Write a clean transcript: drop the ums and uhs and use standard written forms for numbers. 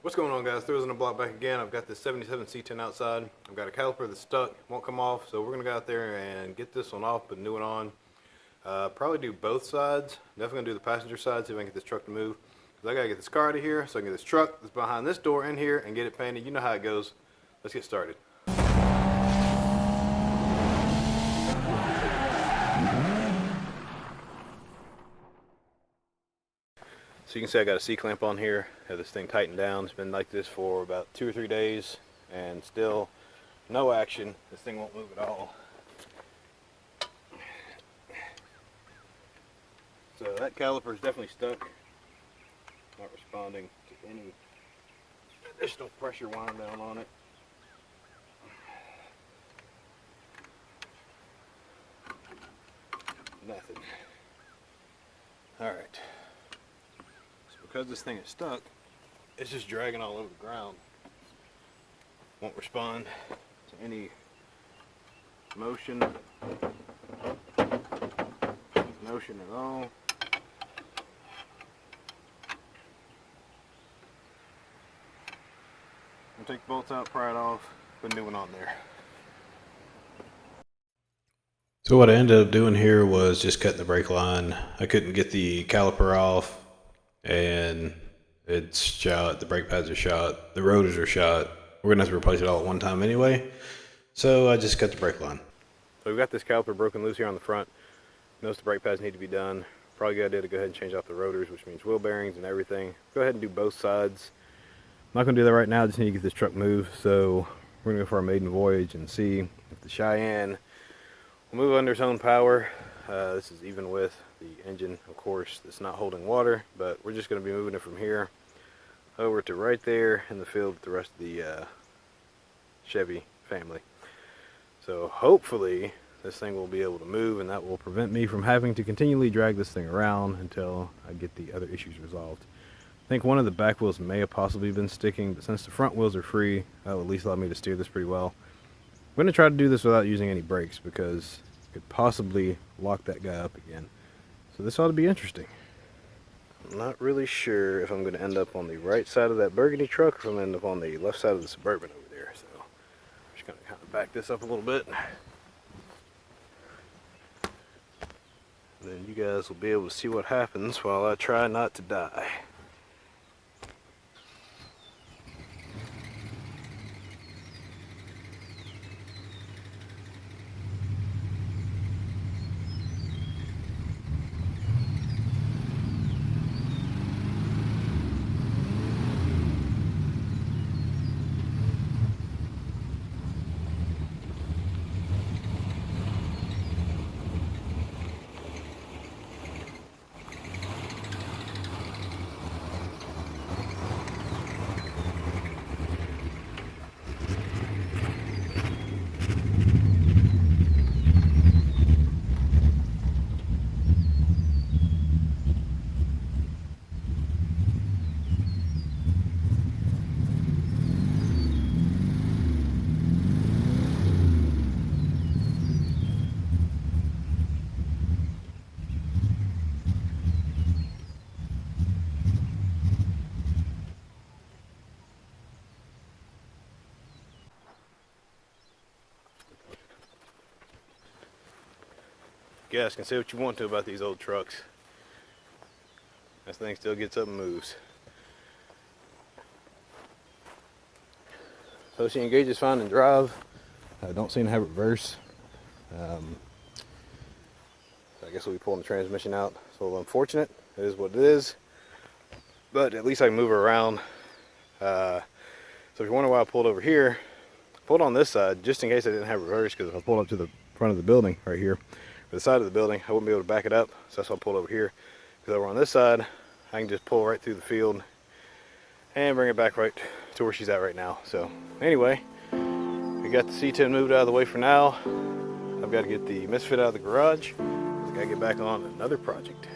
What's going on, guys? Throws in the block back again. I've got this 77 C10 outside. I've got a caliper that's stuck, won't come off, so we're gonna go out there and get this one off, put a new one on. Probably do both sides. Definitely gonna do the passenger side, see if I can get this truck to move. Cause I gotta get this car out of here, so I can get this truck that's behind this door in here and get it painted. You know how it goes. Let's get started. So you can see I got a C-clamp on here. Have this thing tightened down. It's been like this for about 2 or 3 days and still no action. This thing won't move at all. So that caliper is definitely stuck. Not responding to any additional pressure wind down on it. Nothing. Alright. Because this thing is stuck, it's just dragging all over the ground. Won't respond to any motion at all. I'll take the bolts out, pry it off, put a new one on there. So what I ended up doing here was just cutting the brake line. I couldn't get the caliper off, and it's shot, the brake pads are shot, the rotors are shot. We're gonna have to replace it all at one time anyway, so I just cut the brake line. So we've got this caliper broken loose here on the front. Notice the brake pads need to be done. Probably a good idea to go ahead and change out the rotors, which means wheel bearings and everything. Go ahead and do both sides. I'm not gonna do that right now, I just need to get this truck moved. So we're gonna go for our maiden voyage and see if the Cheyenne will move under its own power. This is even with the engine, of course, that's not holding water, but we're just going to be moving it from here over to right there in the field with the rest of the Chevy family. So hopefully this thing will be able to move, and that will prevent me from having to continually drag this thing around until I get the other issues resolved. I think one of the back wheels may have possibly been sticking, but since the front wheels are free, that will at least allow me to steer this pretty well. I'm going to try to do this without using any brakes because it could possibly lock that guy up again. So this ought to be interesting. I'm not really sure if I'm going to end up on the right side of that burgundy truck or if I'm going to end up on the left side of the Suburban over there. So I'm just going to kind of back this up a little bit. Then you guys will be able to see what happens while I try not to die. You guys can say what you want to about these old trucks. This thing still gets up and moves. So she engages fine in drive. I don't seem to have reverse. I guess we'll be pulling the transmission out. It's a little unfortunate. It is what it is. But at least I can move her around. So if you're wondering why I pulled over here, I pulled on this side just in case I didn't have reverse, because if I pulled up to the front of the building right here, or the side of the building, I wouldn't be able to back it up. So that's why I pulled over here. Because over on this side, I can just pull right through the field and bring it back right to where she's at right now. So anyway, we got the C10 moved out of the way for now. I've got to get the misfit out of the garage. I got to get back on another project.